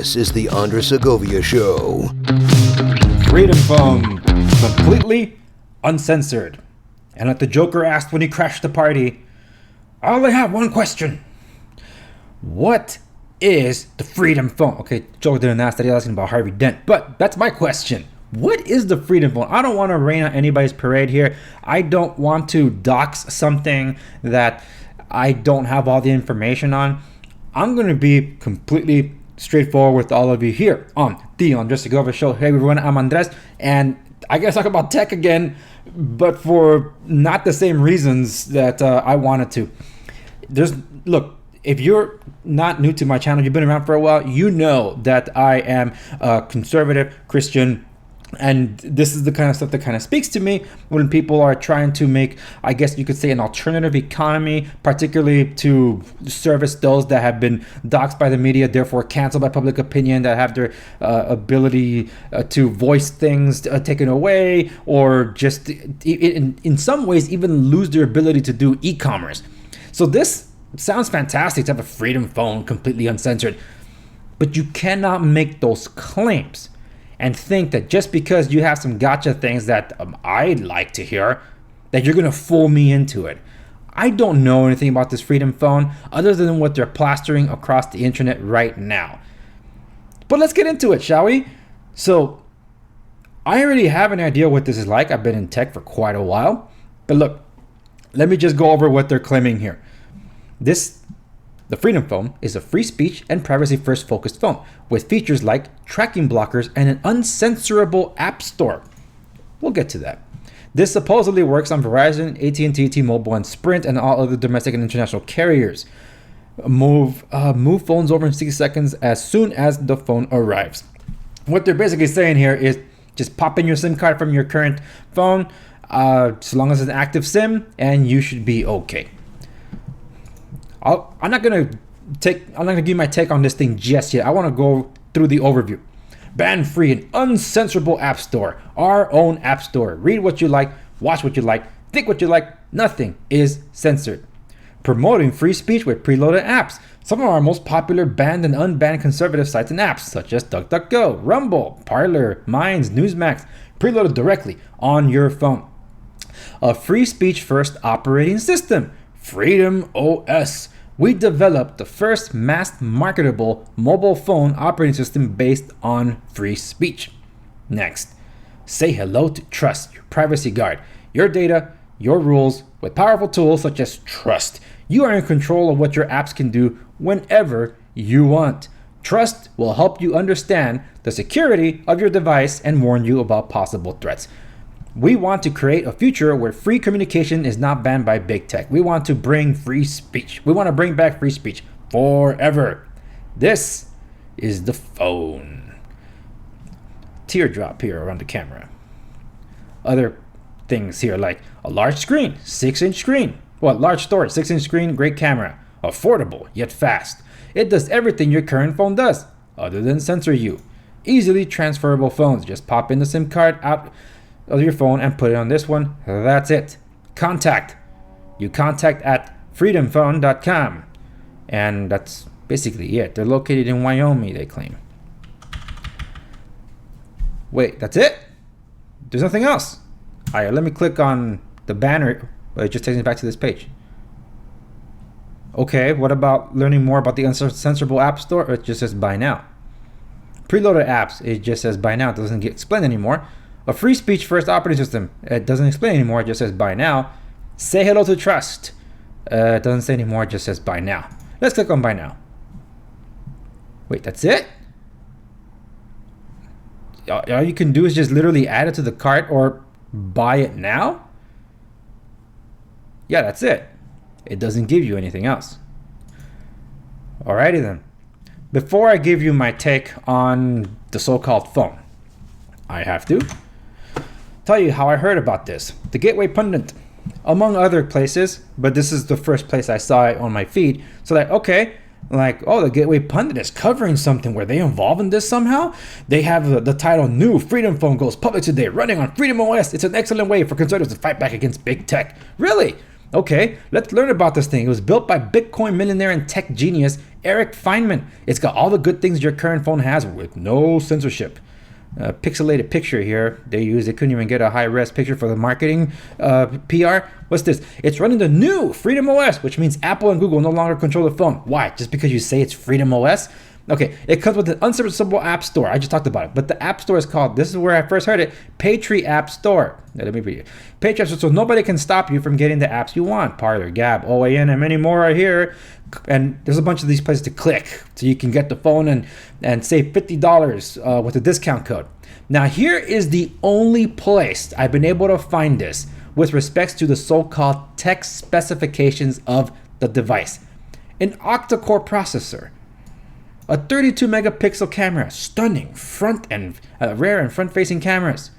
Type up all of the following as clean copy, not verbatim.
This is the Andre Segovia Show. Freedom Phone, completely uncensored. And like the Joker asked when he crashed the party, I only have one question. What is the Freedom Phone? Okay, Joker didn't ask that, he was asking about Harvey Dent, but that's my question. What is the Freedom Phone? I don't want to rain on anybody's parade here. I don't want to dox something that I don't have all the information on. I'm going to be completely straightforward with all of you here on the Andres Segovia Show. Hey everyone, I'm Andres, and I gotta talk about tech again, but for not the same reasons that I wanted to. Look, if you're not new to my channel, you've been around for a while, you know that I am a conservative Christian. And this is the kind of stuff that kind of speaks to me when people are trying to make, I guess you could say, an alternative economy, particularly to service those that have been doxxed by the media, therefore canceled by public opinion, that have their ability to voice things taken away, or just in some ways even lose their ability to do e-commerce. So this sounds fantastic to have a Freedom Phone completely uncensored, but you cannot make those claims and think that just because you have some gotcha things that I'd like to hear, that you're gonna fool me into it. I don't know anything about this Freedom Phone other than what they're plastering across the internet right now. But let's get into it, shall we? So, I already have an idea what this is like. I've been in tech for quite a while. But look, let me just go over what they're claiming here. The Freedom Phone is a free speech and privacy first focused phone with features like tracking blockers and an uncensorable app store. We'll get to that. This supposedly works on Verizon, AT&T, T-Mobile, and Sprint, and all other domestic and international carriers. Move phones over in 60 seconds as soon as the phone arrives. What they're basically saying here is just pop in your SIM card from your current phone, so long as it's an active SIM, and you should be okay. I'm not gonna give you my take on this thing just yet. I want to go through the overview. Ban free and uncensorable app store, our own app store. Read what you like, watch what you like, think what you like. Nothing is censored. Promoting free speech with preloaded apps. Some of our most popular banned and unbanned conservative sites and apps, such as DuckDuckGo, Rumble, Parler, Minds, Newsmax, preloaded directly on your phone. A free speech first operating system. FreedomOS. We developed the first mass marketable mobile phone operating system based on free speech. Next, say hello to Trust, your privacy guard. Your data, your rules, with powerful tools such as Trust. You are in control of what your apps can do whenever you want. Trust will help you understand the security of your device and warn you about possible threats. We want to create a future where free communication is not banned by big tech. We want to bring free speech. We want to bring back free speech forever. This is the phone. Teardrop here around the camera. Other things here like a large screen, 6-inch screen. Well, large storage, 6-inch screen, great camera. Affordable, yet fast. It does everything your current phone does, other than censor you. Easily transferable phones. Just pop in the SIM card out of your phone and put it on this one. That's it. Contact. You contact at freedomphone.com. And that's basically it. They're located in Wyoming, they claim. Wait, that's it? There's nothing else. All right, let me click on the banner. It just takes me back to this page. Okay, what about learning more about the uncensorable app store? It just says buy now. Preloaded apps, it just says buy now. It doesn't get explained anymore. A free speech first operating system. It doesn't explain anymore. It just says buy now. Say hello to Trust. It doesn't say anymore. It just says buy now. Let's click on buy now. Wait, that's it? All you can do is just literally add it to the cart or buy it now? Yeah, that's it. It doesn't give you anything else. Alrighty then. Before I give you my take on the so-called phone, I have to tell you how I heard about this. The Gateway Pundit, among other places, but this is the first place I saw it on my feed. So that, okay, like, oh, the Gateway Pundit is covering something. Were they involved in this somehow? They have the title, New Freedom Phone Goes Public Today, running on FreedomOS. It's an excellent way for conservatives to fight back against big tech. Really? Okay, let's learn about this thing. It was built by Bitcoin millionaire and tech genius Erik Finman. It's got all the good things your current phone has with no censorship. Pixelated picture here they couldn't even get a high-res picture for the marketing PR. What's this? It's running the new FreedomOS, which means Apple and Google no longer control the phone. Why? Just because you say it's FreedomOS? Okay, it comes with an unserviceable app store. I just talked about it. But the app store is called, this is where I first heard it, PatriApp Store. Let me read it. PatriApp Store, so nobody can stop you from getting the apps you want. Parler, Gab, OAN, and many more are here. And there's a bunch of these places to click. So you can get the phone and save $50 with a discount code. Now here is the only place I've been able to find this with respects to the so-called tech specifications of the device. An octa-core processor. A 32 megapixel camera, stunning front and rear and front facing cameras.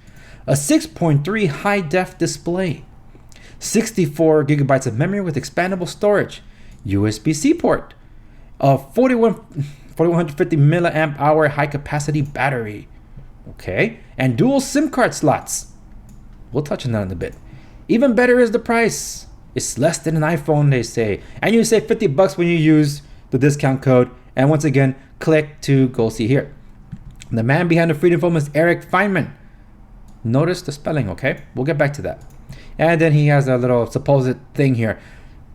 A 6.3 high def display. 64 gigabytes of memory with expandable storage. USB-C port. A 4150 milliamp hour high capacity battery. Okay, and dual SIM card slots. We'll touch on that in a bit. Even better is the price. It's less than an iPhone, they say. And you save $50 when you use the discount code. And once again, click to go see here. The man behind the Freedom Phone is Erik Finman. Notice the spelling, okay? We'll get back to that. And then he has a little supposed thing here.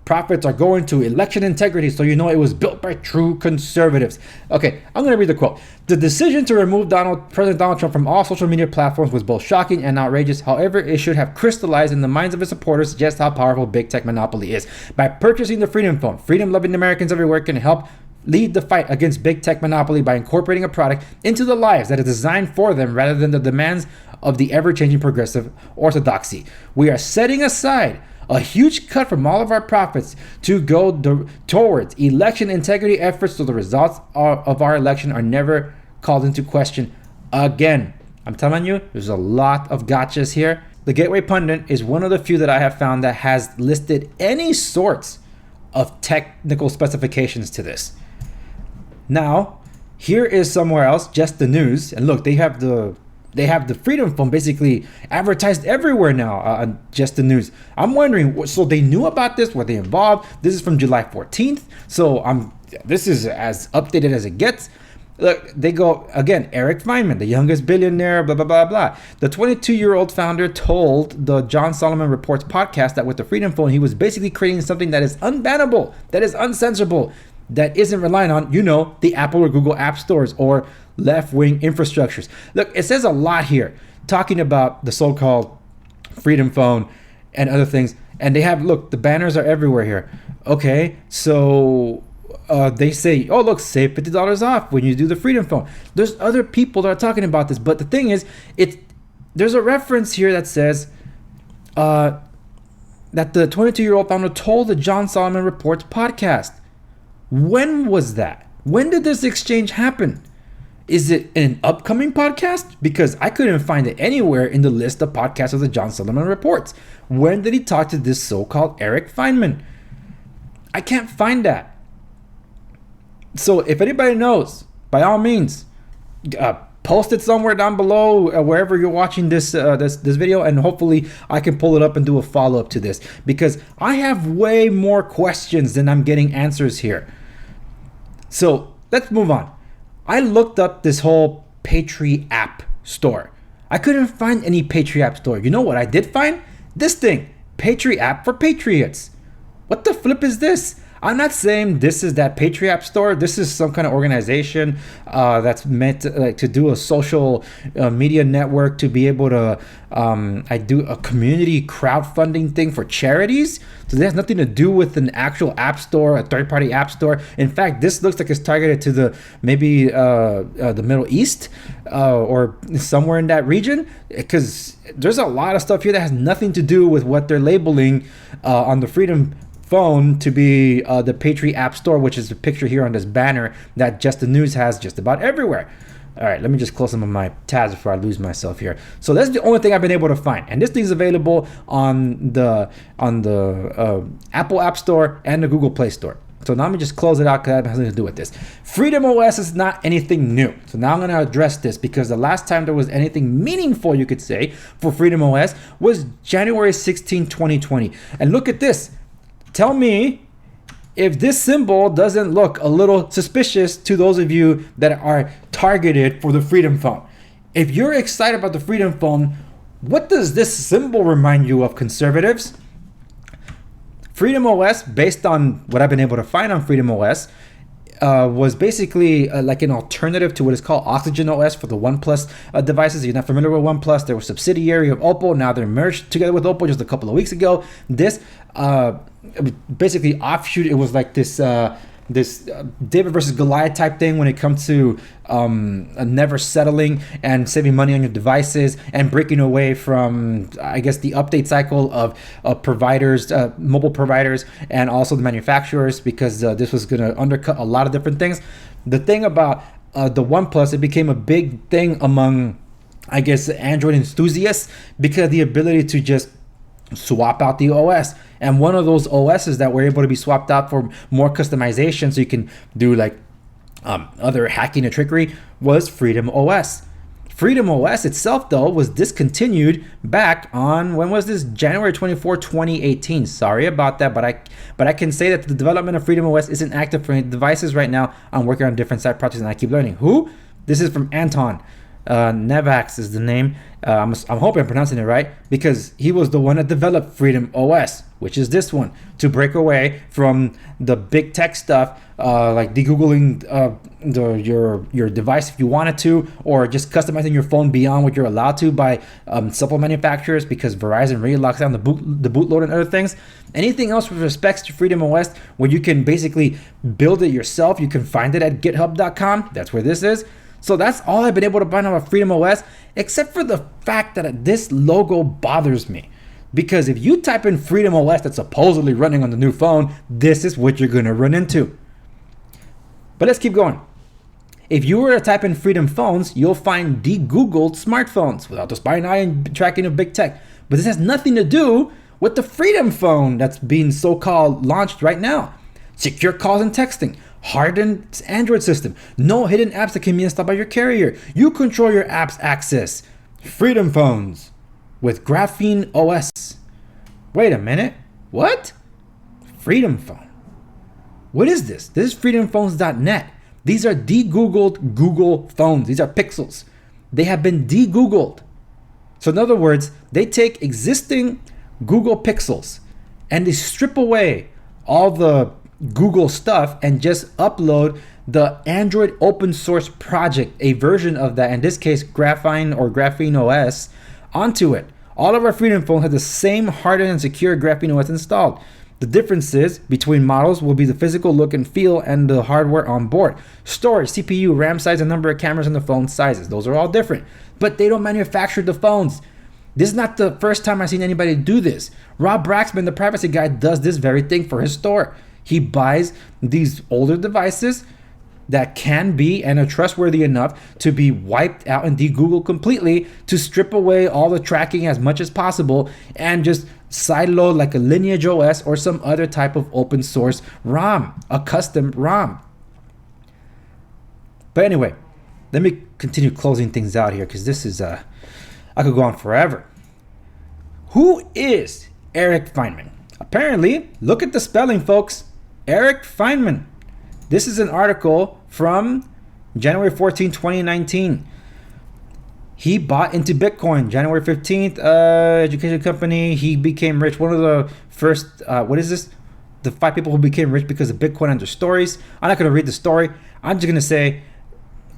Profits are going to election integrity, so you know it was built by true conservatives. Okay, I'm going to read the quote. The decision to remove President Donald Trump from all social media platforms was both shocking and outrageous. However, it should have crystallized in the minds of his supporters just how powerful big tech monopoly is. By purchasing the Freedom Phone, freedom-loving Americans everywhere can help lead the fight against big tech monopoly by incorporating a product into the lives that is designed for them rather than the demands of the ever-changing progressive orthodoxy. We are setting aside a huge cut from all of our profits to go towards election integrity efforts so the results of our election are never called into question again. I'm telling you, there's a lot of gotchas here. The Gateway Pundit is one of the few that I have found that has listed any sorts of technical specifications to this. Now, here is somewhere else, Just the News, and look, they have the Freedom Phone basically advertised everywhere now on Just the News. I'm wondering, so they knew about this? Were they involved? This is from July 14th, so this is as updated as it gets. Look, they go, again, Erik Finman, the youngest billionaire, blah, blah, blah, blah. The 22-year-old founder told the John Solomon Reports podcast that with the Freedom Phone, he was basically creating something that is unbannable, that is uncensorable, that isn't relying on, the Apple or Google app stores or left-wing infrastructures. Look, it says a lot here talking about the so-called Freedom Phone and other things. And they have, look, the banners are everywhere here. Okay, so they say, oh, look, save $50 off when you do the Freedom Phone. There's other people that are talking about this. But the thing is, there's a reference here that says that the 22-year-old founder told the John Solomon Reports podcast. When was that? When did this exchange happen? Is it an upcoming podcast? Because I couldn't find it anywhere in the list of podcasts of the John Solomon Reports. When did he talk to this so-called Erik Finman? I can't find that. So if anybody knows, by all means, post it somewhere down below, wherever you're watching this video, and hopefully I can pull it up and do a follow-up to this, because I have way more questions than I'm getting answers here. So let's move on. I looked up this whole PatriApp Store. I couldn't find any PatriApp Store. You know what I did find? This thing, PatriApp for Patriots. What the flip is this? I'm not saying this is that PatriApp Store. This is some kind of organization that's meant to do a social media network to be able to I do a community crowdfunding thing for charities. So this has nothing to do with an actual app store, a third-party app store. In fact, this looks like it's targeted to the Middle East or somewhere in that region, because there's a lot of stuff here that has nothing to do with what they're labeling on the Freedom Phone to be the PatriApp Store, which is the picture here on this banner that Just the News has just about everywhere. All right, let me just close some of my tabs before I lose myself here. So that's the only thing I've been able to find, and this thing is available on the Apple App Store and the Google Play Store. So now let me just close it out because that has nothing to do with this. FreedomOS is not anything new. So now I'm going to address this, because the last time there was anything meaningful, you could say, for FreedomOS was January 16, 2020. And look at this. tell me if this symbol doesn't look a little suspicious to those of you that are targeted for the Freedom Phone. If you're excited about the Freedom Phone, what does this symbol remind you of, conservatives? FreedomOS, based on what I've been able to find on FreedomOS, was basically like an alternative to what is called Oxygen OS for the OnePlus devices. If you're not familiar with OnePlus, they were a subsidiary of Oppo. Now they're merged together with Oppo just a couple of weeks ago. This basically offshoot, it was like this David versus Goliath type thing when it comes to never settling and saving money on your devices and breaking away from, I guess, the update cycle of providers, mobile providers, and also the manufacturers, because this was going to undercut a lot of different things. The thing about the OnePlus, it became a big thing among, I guess, Android enthusiasts because of the ability to just swap out the OS. And one of those OSs that were able to be swapped out for more customization so you can do like other hacking and trickery was FreedomOS. FreedomOS itself, though, was discontinued back on, when was this? January 24, 2018. Sorry about that, but I can say that the development of FreedomOS isn't active for any devices right now. I'm working on different side projects and I keep learning. Who? This is from Anton. Nevax is the name. I'm hoping I'm pronouncing it right, because he was the one that developed FreedomOS, which is this one, to break away from the big tech stuff, like degoogling your device if you wanted to, or just customizing your phone beyond what you're allowed to by cell manufacturers, because Verizon really locks down the bootloader and other things. Anything else with respects to FreedomOS, where you can basically build it yourself, you can find it at github.com. That's where this is. So that's all I've been able to find out about FreedomOS, except for the fact that this logo bothers me. Because if you type in FreedomOS that's supposedly running on the new phone, this is what you're going to run into. But let's keep going. If you were to type in Freedom Phones, you'll find de-Googled smartphones without the spying eye and tracking of big tech. But this has nothing to do with the Freedom Phone that's being so-called launched right now. Secure calls and texting. Hardened Android system. No hidden apps that can be installed by your carrier. You control your app's access. Freedom Phones with Graphene OS. Wait a minute. What? Freedom Phone. What is this? This is freedomphones.net. These are de-Googled Google phones. These are pixels. They have been de-Googled. So in other words, they take existing Google pixels and they strip away all the Google stuff and just upload the Android open source project, a version of that, in this case Graphene or Graphene OS, onto it. All of our Freedom Phone has the same hardened and secure Graphene OS installed. The differences between models will be the physical look and feel and the hardware on board. Storage, CPU, RAM size, and number of cameras, and the phone sizes. Those are all different, but they don't manufacture the phones. This is not the first time I've seen anybody do this. Rob Braxman, the privacy guy, does this very thing for his store. He buys these older devices that can be and are trustworthy enough to be wiped out and de-Googled completely, to strip away all the tracking as much as possible and just sideload like a Lineage OS or some other type of open source ROM, a custom ROM. But anyway, let me continue closing things out here, because this is, I could go on forever. Who is Erik Finman? Apparently, look at the spelling, folks. Erik Finman. This is an article from January 14, 2019. He bought into Bitcoin January 15th, education company. He became rich. One of the first, the 5 people who became rich because of Bitcoin under stories. I'm not going to read the story. I'm just going to say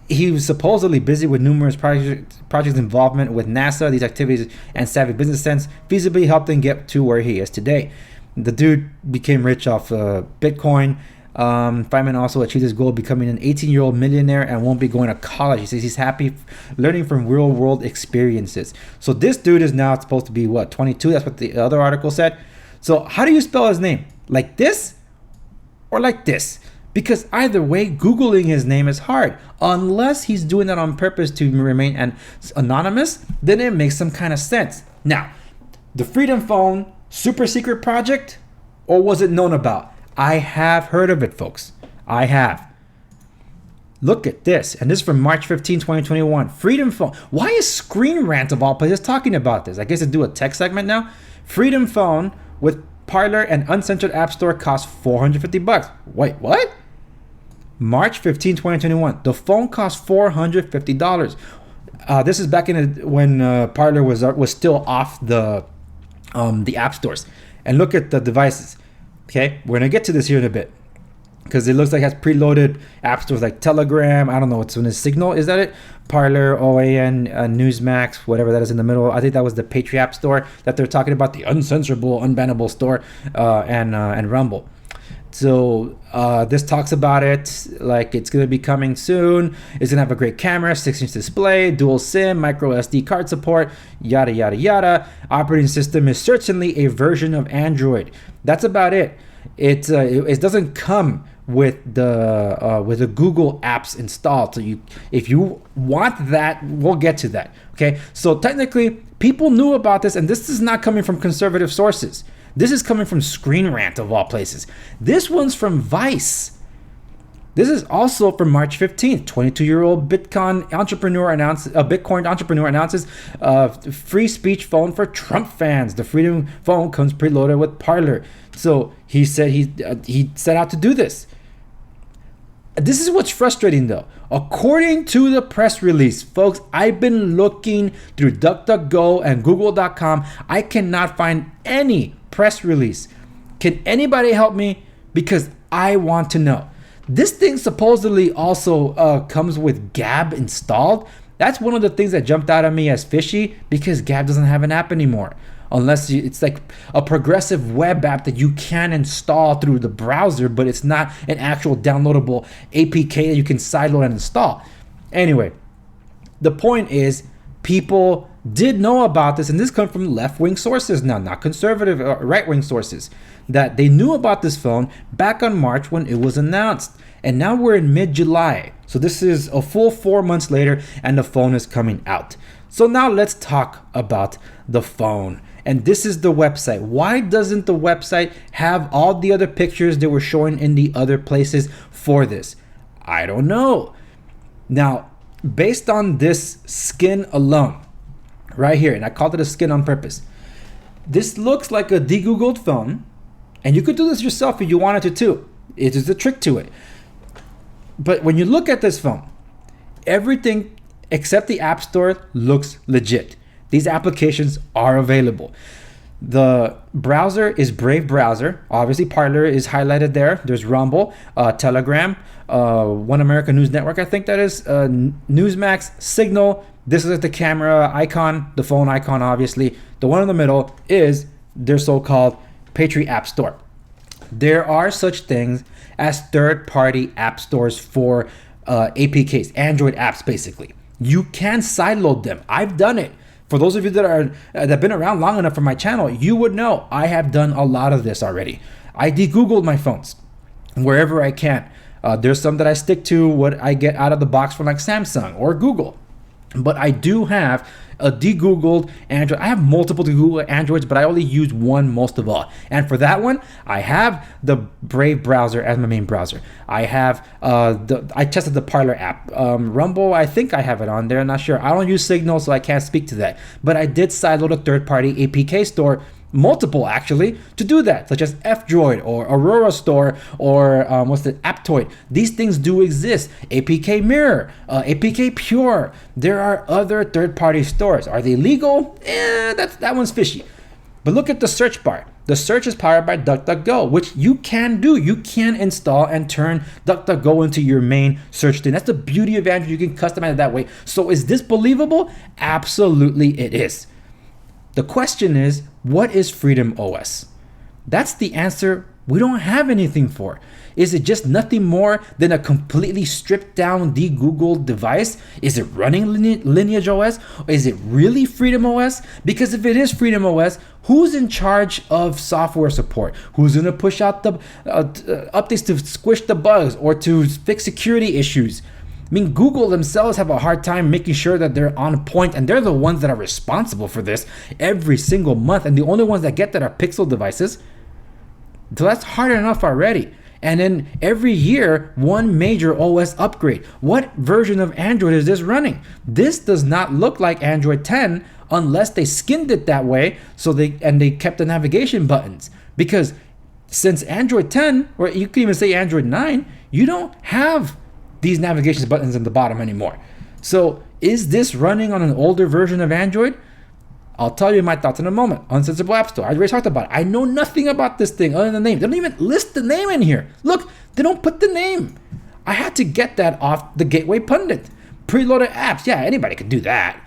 he was supposedly busy with numerous projects involvement with NASA. These activities and savvy business sense feasibly helped him get to where he is today. The dude became rich off Bitcoin. Finman also achieved his goal of becoming an 18-year-old millionaire and won't be going to college. He says he's happy learning from real-world experiences. So this dude is now supposed to be, 22? That's what the other article said. So how do you spell his name? Like this or like this? Because either way, Googling his name is hard. Unless he's doing that on purpose to remain anonymous, then it makes some kind of sense. Now, the Freedom Phone super secret project, or was it known about? I have heard of it, folks. I have. Look at this. And this is from March 15, 2021. Freedom Phone. Why is Screen Rant of all places talking about this? I guess to do a tech segment now. Freedom Phone with Parler and uncensored App Store costs $450. Wait, what? March 15, 2021. The phone cost $450. This is back when Parler was still off the app stores. And look at the devices. Okay, we're gonna get to this here in a bit, because it looks like it has preloaded app stores like Telegram. I don't know what's in Signal. Is that it? Parler, OAN, Newsmax, whatever that is in the middle. I think that was the PatriApp Store that they're talking about, the uncensorable, unbannable store, and Rumble. So this talks about it like it's going to be coming soon. It's going to have a great camera, 6-inch display, dual SIM, micro SD card support, yada, yada, yada. Operating system is certainly a version of Android. That's about it. It doesn't come with the Google apps installed. So if you want that, we'll get to that. Okay. So technically, people knew about this, and this is not coming from conservative sources. This is coming from Screen Rant of all places. This one's from Vice. This is also from March 15th. 22-year-old Bitcoin entrepreneur announces free speech phone for Trump fans. The Freedom phone comes preloaded with Parler. So he said he set out to do this. This is what's frustrating though. According to the press release, folks, I've been looking through DuckDuckGo and Google.com. I cannot find any press release. Can anybody help me? Because I want to know. This thing supposedly also comes with Gab installed. That's one of the things that jumped out at me as fishy, because Gab doesn't have an app anymore. Unless it's like a progressive web app that you can install through the browser, but it's not an actual downloadable APK that you can sideload and install. Anyway, the point is, people did know about this, and this comes from left-wing sources now, not conservative or right-wing sources, that they knew about this phone back on March when it was announced. And now we're in mid-July. So this is a full 4 months later, and the phone is coming out. So now let's talk about the phone. And this is the website. Why doesn't the website have all the other pictures they were showing in the other places for this? I don't know. Now, based on this skin alone, right here, and I called it a skin on purpose, this looks like a de-Googled phone, and you could do this yourself if you wanted to too. It is a trick to it. But when you look at this phone, everything except the App Store looks legit. These applications are available. The browser is Brave browser. Obviously, Parler is highlighted there. There's Rumble, Telegram, One American News Network, I think that is, Newsmax, Signal. This is the camera icon, the phone icon, obviously. The one in the middle is their so-called PatriApp Store. There are such things as third-party app stores for APKs, Android apps, basically. You can sideload them. I've done it. For those of you that have been around long enough for my channel, you would know I have done a lot of this already. I de-Googled my phones wherever I can. There's some that I stick to what I get out of the box from like Samsung or Google. But I do have a de-Googled Android. I have multiple de-Googled Androids, but I only use one most of all. And for that one, I have the Brave browser as my main browser. I have I tested the Parler app. Rumble, I think I have it on there. I'm not sure. I don't use Signal, so I can't speak to that. But I did sideload a third-party APK store, multiple actually, to do that, such as F-Droid or Aurora Store or Aptoid. These things do exist. APK Mirror, APK Pure. There are other third-party stores. Are they legal? That one's fishy. But look at the search bar. The search is powered by DuckDuckGo, which you can do. You can install and turn DuckDuckGo into your main search thing. That's the beauty of Android. You can customize it that way. So is this believable? Absolutely it is. The question is, what is FreedomOS? That's the answer we don't have anything for. Is it just nothing more than a completely stripped down de-Googled device? Is it running Lineage OS? Or is it really FreedomOS? Because if it is FreedomOS, who's in charge of software support? Who's gonna push out the updates to squish the bugs or to fix security issues? I mean, Google themselves have a hard time making sure that they're on point, and they're the ones that are responsible for this every single month, and the only ones that get that are Pixel devices. So that's hard enough already. And then every year, one major OS upgrade. What version of Android is this running? This does not look like Android 10 unless they skinned it that way, so they kept the navigation buttons. Because since Android 10, or you can even say Android 9, you don't have these navigation buttons in the bottom anymore. So is this running on an older version of Android? I'll tell you my thoughts in a moment. Uncensorable App Store. I already talked about it. I know nothing about this thing other than the name. They don't even list the name in here. Look, they don't put the name. I had to get that off the Gateway Pundit. Preloaded apps. Yeah, anybody could do that.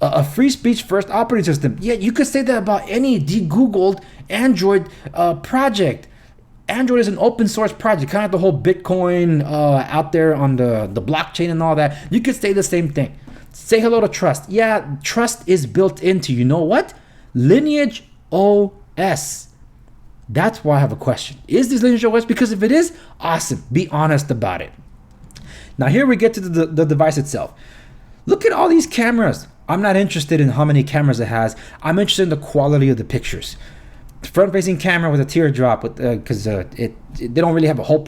A free speech first operating system. Yeah, you could say that about any de-Googled Android project. Android is an open source project, kind of the whole Bitcoin out there on the blockchain and all that. You could say the same thing. Say hello to trust. Yeah, trust is built into, you know what? Lineage OS. That's why I have a question. Is this Lineage OS? Because if it is, awesome. Be honest about it. Now here we get to the device itself. Look at all these cameras. I'm not interested in how many cameras it has. I'm interested in the quality of the pictures. Front-facing camera with a teardrop, because they don't really have a hole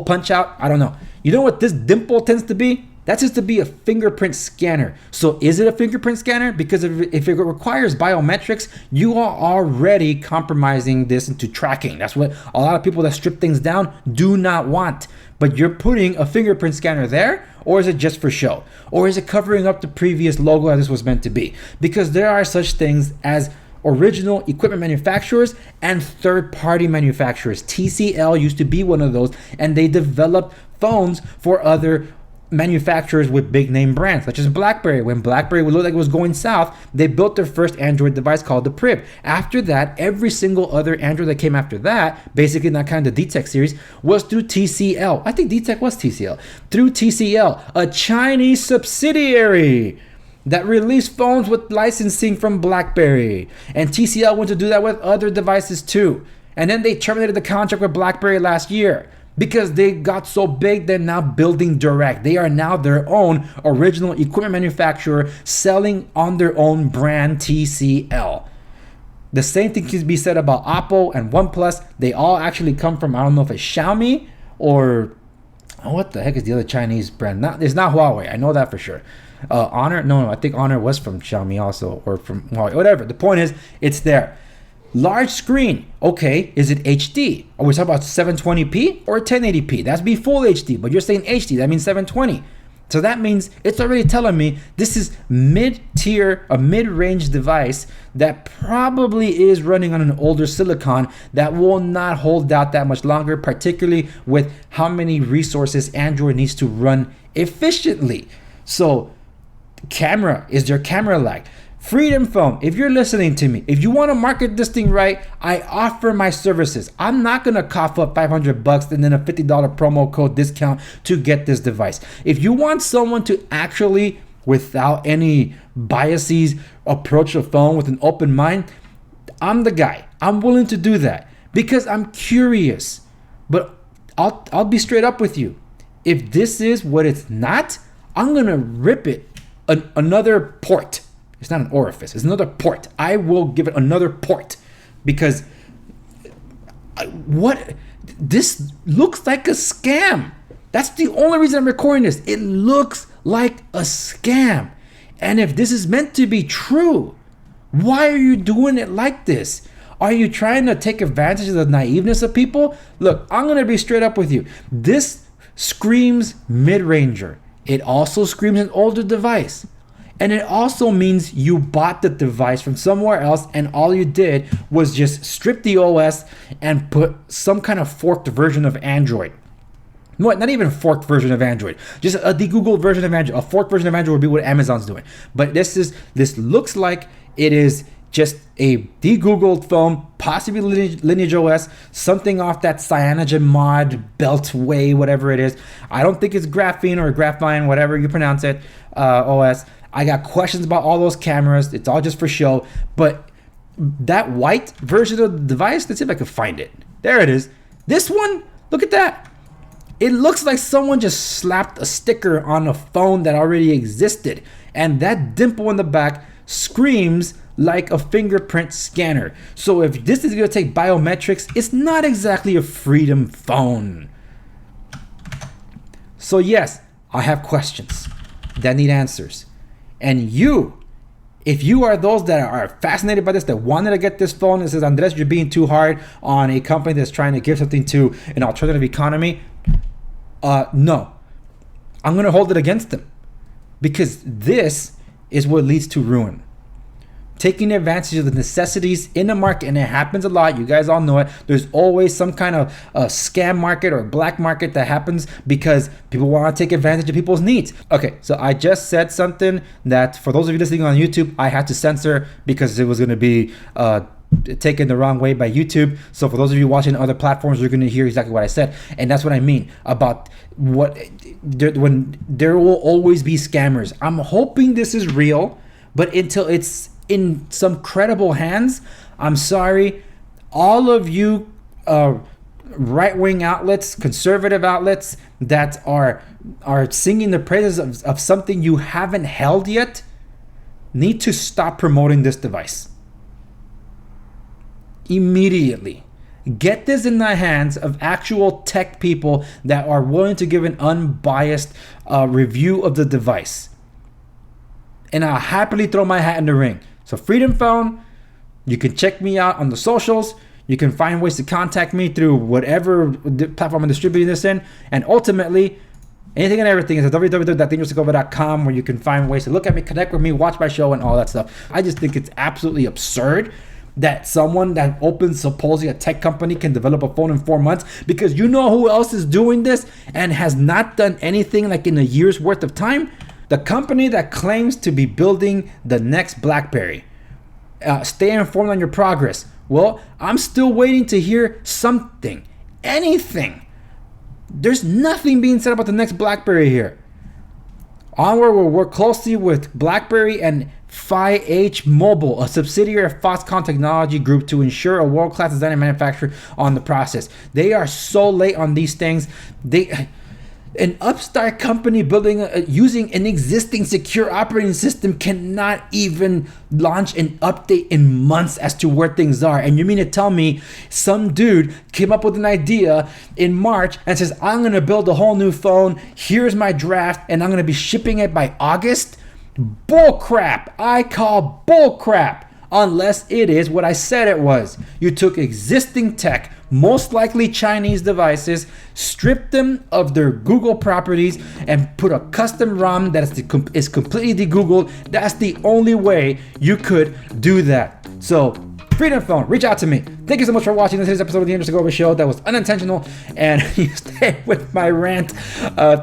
punch out. I don't know. You know what this dimple tends to be? That tends to be a fingerprint scanner. So is it a fingerprint scanner? Because if it requires biometrics, you are already compromising this into tracking. That's what a lot of people that strip things down do not want. But you're putting a fingerprint scanner there, or is it just for show? Or is it covering up the previous logo as this was meant to be? Because there are such things as original equipment manufacturers and third-party manufacturers. TCL used to be one of those, and they developed phones for other manufacturers with big name brands, such as BlackBerry. When BlackBerry would look like it was going south, they built their first Android device called the Prib. After that, every single other Android that came after that, basically that kind of DTEC series, was through TCL. I think DTEC was TCL. Through TCL, a Chinese subsidiary that released phones with licensing from BlackBerry. And TCL went to do that with other devices too. And then they terminated the contract with BlackBerry last year because they got so big. They're now building direct. They are now their own original equipment manufacturer, selling on their own brand, TCL. The same thing can be said about Oppo and OnePlus. They all actually come from, I don't know if it's Xiaomi or what the heck is the other Chinese brand? It's not Huawei. I know that for sure. Honor? No, I think Honor was from Xiaomi also, or from Huawei. Whatever. The point is, it's there. Large screen. Okay, is it HD? Are we talking about 720p or 1080p? That's be full HD, but you're saying HD. That means 720. So that means it's already telling me this is mid-tier, a mid-range device that probably is running on an older silicon that will not hold out that much longer, particularly with how many resources Android needs to run efficiently. So camera, is there camera lag? Freedom Phone, if you're listening to me, if you want to market this thing right, I offer my services. I'm not going to cough up $500 and then a $50 promo code discount to get this device. If you want someone to actually, without any biases, approach a phone with an open mind, I'm the guy. I'm willing to do that because I'm curious. But I'll be straight up with you. If this is what it's not, I'm going to rip it another port. It's not an orifice. It's another port. I will give it another port because this looks like a scam. That's the only reason I'm recording this. It looks like a scam. And if this is meant to be true, why are you doing it like this? Are you trying to take advantage of the naiveness of people? Look, I'm going to be straight up with you. This screams mid-ranger. It also screams an older device. And it also means you bought the device from somewhere else and all you did was just strip the OS and put some kind of forked version of Android. No, not even a forked version of Android. Just a de-Googled version of Android. A forked version of Android would be what Amazon's doing. But this looks like it is just a de-Googled phone, possibly Lineage OS, something off that Cyanogen mod, Beltway, whatever it is. I don't think it's Graphene or Graphine, whatever you pronounce it, OS. I got questions about all those cameras. It's all just for show. But that white version of the device, let's see if I can find it. There it is. This one, look at that. It looks like someone just slapped a sticker on a phone that already existed. And that dimple in the back screams like a fingerprint scanner. So if this is going to take biometrics, it's not exactly a Freedom Phone. So yes, I have questions that need answers. And you If you are those that are fascinated by this, that wanted to get this phone and says, Andres, you're being too hard on a company that's trying to give something to an alternative economy, no. I'm going to hold it against them, because this is what leads to ruin. Taking advantage of the necessities in the market, and it happens a lot. You guys all know it. There's always some kind of a scam market or black market that happens because people want to take advantage of people's needs. Okay, so I just said something that for those of you listening on YouTube, I had to censor because it was going to be taken the wrong way by YouTube. So for those of you watching other platforms, you're going to hear exactly what I said. And that's what I mean about when there will always be scammers. I'm hoping this is real, but until it's in some credible hands, I'm sorry, all of you right-wing outlets, conservative outlets that are singing the praises of something you haven't held yet, need to stop promoting this device immediately. Get this in the hands of actual tech people that are willing to give an unbiased review of the device, and I'll happily throw my hat in the ring. So Freedom Phone, you can check me out on the socials. You can find ways to contact me through whatever platform I'm distributing this in. And ultimately, anything and everything is at www.dangeroussegovia.com, where you can find ways to look at me, connect with me, watch my show, and all that stuff. I just think it's absolutely absurd that someone that opens supposedly a tech company can develop a phone in 4 months, because you know who else is doing this and has not done anything like in a year's worth of time? The company that claims to be building the next BlackBerry. Stay informed on your progress. Well, I'm still waiting to hear something, anything. There's nothing being said about the next BlackBerry here. Onward will work closely with BlackBerry and Phi-H Mobile, a subsidiary of Foxconn Technology Group, to ensure a world-class design and manufacture on the process. They are so late on these things. An upstart company building using an existing secure operating system cannot even launch an update in months as to where things are. And you mean to tell me some dude came up with an idea in March and says, I'm going to build a whole new phone, here's my draft, and I'm going to be shipping it by August? Bull crap. I call bull crap. Unless it is what I said it was. You took existing tech, most likely Chinese devices, stripped them of their Google properties, and put a custom ROM that is completely de-Googled. That's the only way you could do that. So, Freedom Phone, reach out to me. Thank you so much for watching this episode of the Andres Segovia Show. That was unintentional, and you stay with my rant.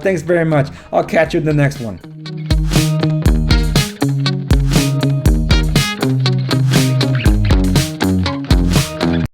Thanks very much. I'll catch you in the next one.